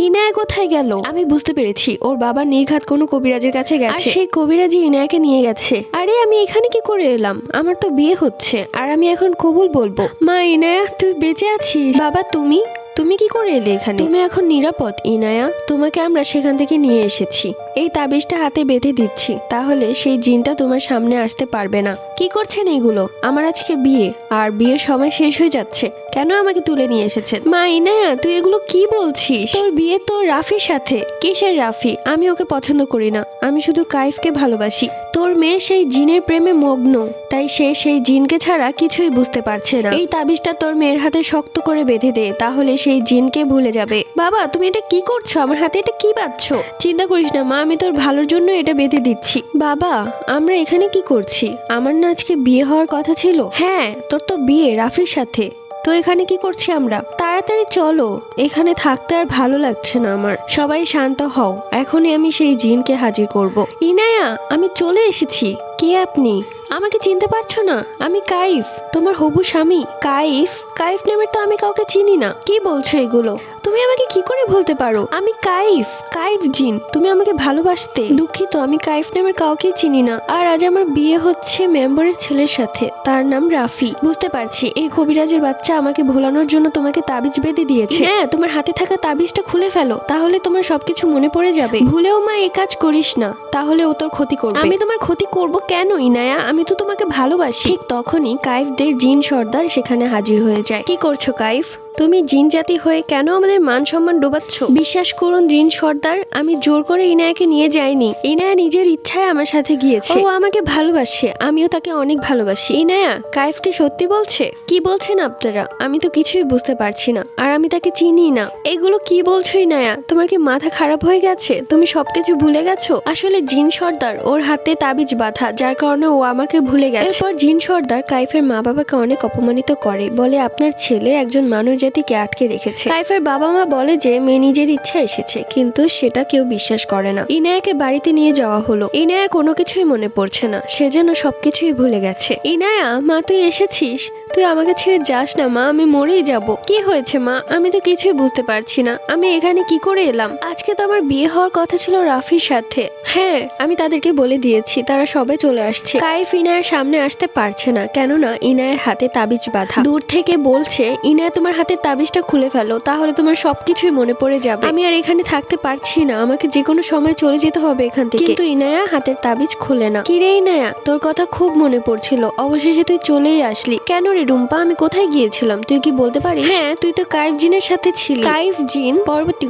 ইনায়া কোথায় গেল? আমি বুঝতে পেরেছি ওর বাবা নির্ঘাত কোনো কবিরাজের কাছে গেছে, সেই কবিরাজি ইনায়াকে নিয়ে গেছে। আরে আমি এখানে কি করে এলাম? আমার তো বিয়ে হচ্ছে আর আমি এখন কবুল বলবো। মা, ইনায়া তুই বেঁচে আছিস? বাবা তুমি তুমি কি করে এলে এখানে? তুমি এখন নিরাপদ ইনায়া, তোমাকে আমরা সেখান থেকে নিয়ে এসেছি। এই তাবিজটা হাতে বেঁধে দিচ্ছি, তাহলে সেই জিনটা তোমার সামনে আসতে পারবে না। কি করছেন এইগুলো? আমার আজকে বিয়ে, আর বিয়ের সময় শেষ হয়ে যাচ্ছে, কেন আমাকে তুলে নিয়ে এসেছেন? মা, ইনায়া তুই এগুলো কি বলছিস? তোর বিয়ে তো রাফির সাথে। কিসের রাফি? আমি ওকে পছন্দ করি না, আমি শুধু কাইফকে ভালোবাসি। তোর মেয়ে সেই জিনের প্রেমে মগ্ন, তাই সে সেই জিনকে ছাড়া কিছুই বুঝতে পারছে না। এই তাবিজটা তোর মেয়ের হাতে শক্ত করে বেঁধে দে, তাহলে সেই জিনকে ভুলে যাবে। বাবা তুমি এটা কি করছো? আমার হাতে এটা কি বাঁধছো? চিন্তা করিস না মা, আমি তোর ভালোর জন্য এটা বেঁধে দিচ্ছি। বাবা আমরা এখানে কি করছি? আমার না আজকে বিয়ে হওয়ার কথা ছিল। হ্যাঁ তোর তো বিয়ে রাফির সাথে, তো এখানে কি করছি আমরা? তাড়াতাড়ি চলো, এখানে থাকতে আর ভালো লাগছে না আমার। সবাই শান্ত হও, এখনই আমি সেই জিনকে হাজির করব। ইনায়া আমি চলে এসেছি। কে আপনি? আমাকে চিনতে পারছো না? আমি কাইফ, তোমার হবু স্বামী। কাইফ? কাইফ নামের তো আমি কাউকে চিনি না। কি বলছো এগুলো? তুমি আমাকে কি করে বলতে পারো? আমি কাইফ, কাইফ জিন। তুমি আমাকে ভালোবাসতে। দুঃখিত, আমি কাইফ নামের কাউকে চিনি না। আর আজ আমার বিয়ে হচ্ছে মেম্বারের ছেলের সাথে, তার নাম রাফি। বুঝতে পারছি এই কবিরাজের বাচ্চা আমাকে ভোলানোর জন্য তোমাকে তাবিজ বেঁধে দিয়েছে। হ্যাঁ, তোমার হাতে থাকা তাবিজটা খুলে ফেলো, তাহলে তোমার সবকিছু মনে পড়ে যাবে। ভুলেও মা এই কাজ করিস না, তাহলে ও তোর ক্ষতি করবে। আমি তোমার ক্ষতি করব কেন ইনায়া? আমি তো তোমাকে ভালোবাসি। ঠিক তখনই কাইফদের জিন সর্দার সেখানে হাজির হয়ে যায়। কি করছো কাইফ? তুমি জিন জাতি হয়ে কেন আমাদের মান সম্মান ডোবাচ্ছ? বিশ্বাস করুন জিন সর্দার, আমি জোর করে ইনায়াকে নিয়ে যাইনি। ইনায়া নিজের ইচ্ছায় আমার সাথে গিয়েছে। ও আমাকে ভালোবাসে, আমিও তাকে অনেক ভালোবাসি। ইনায়া কাইফ কি সত্যি বলছে? কি বলছেন আপনারা? আমি তো কিছুই বুঝতে পারছি না, আর আমি তাকে চিনি না। এগুলো কি বলছো ইনায়া? তোমার কি মাথা খারাপ হয়ে গেছে? তুমি সবকিছু ভুলে গেছো? আসলে জিন সর্দার ওর হাতে তাবিজ বাঁধা, যার কারণে ও আমাকে ভুলে গেছে। এরপর জিন সর্দার কাইফের মা বাবাকে অনেক অপমানিত করে, বলে আপনার ছেলে একজন মানুষ জাতিকে আটকে রেখেছে। কাইফের বাবা মা বলে যে মেয়ে নিজের ইচ্ছা এসেছে, কিন্তু সেটা কেউ বিশ্বাস করে না। ইনায়াকে বাড়িতে নিয়ে যাওয়া হলো। ইনায়ার কোনো কিছুই মনে পড়ছে না, সে যেন সবকিছুই ভুলে গেছে। ইনায়া মা তুই এসেছিস? তুই আমাকে ছেড়ে যাস না মা, আমি মরেই যাব। কি হয়েছে মা? আমি তো কিছুই বুঝতে পারছি না, আমি এখানে কি করে এলাম? আজকে তো আমার বিয়ে হওয়ার কথা ছিল রাফির সাথে। হ্যাঁ আমি তাদেরকে বলে দিয়েছি, তারা সবাই চলে আসছে। কাইফ ইনায়ের সামনে আসতে পারছে না, কেননা ইনায়ের হাতে তাবিজ বাঁধা। দূর থেকে বলছে ইনায়া তোমার হাতে তাবিজটা খুলে ফেলো, তাহলে তোমার সবকিছুই মনে পড়ে যাবে। আমি আর এখানে থাকতে পারছি না, আমাকে যে কোনো সময় চলে যেতে হবে এখান থেকে। কিন্তু ইনায়া হাতের তাবিজ খুলে না। কিরে ইনায়া, তোর কথা খুব মনে পড়ছিল, অবশেষে তুই চলেই আসলি। কেন রে রুম্পা, আমি কোথায় গিয়েছিলাম তুই কি বলতে পারিস? হ্যাঁ তুই তো কাইফ জিনের সাথে ছিলি। কাইফ জিন পরবর্তী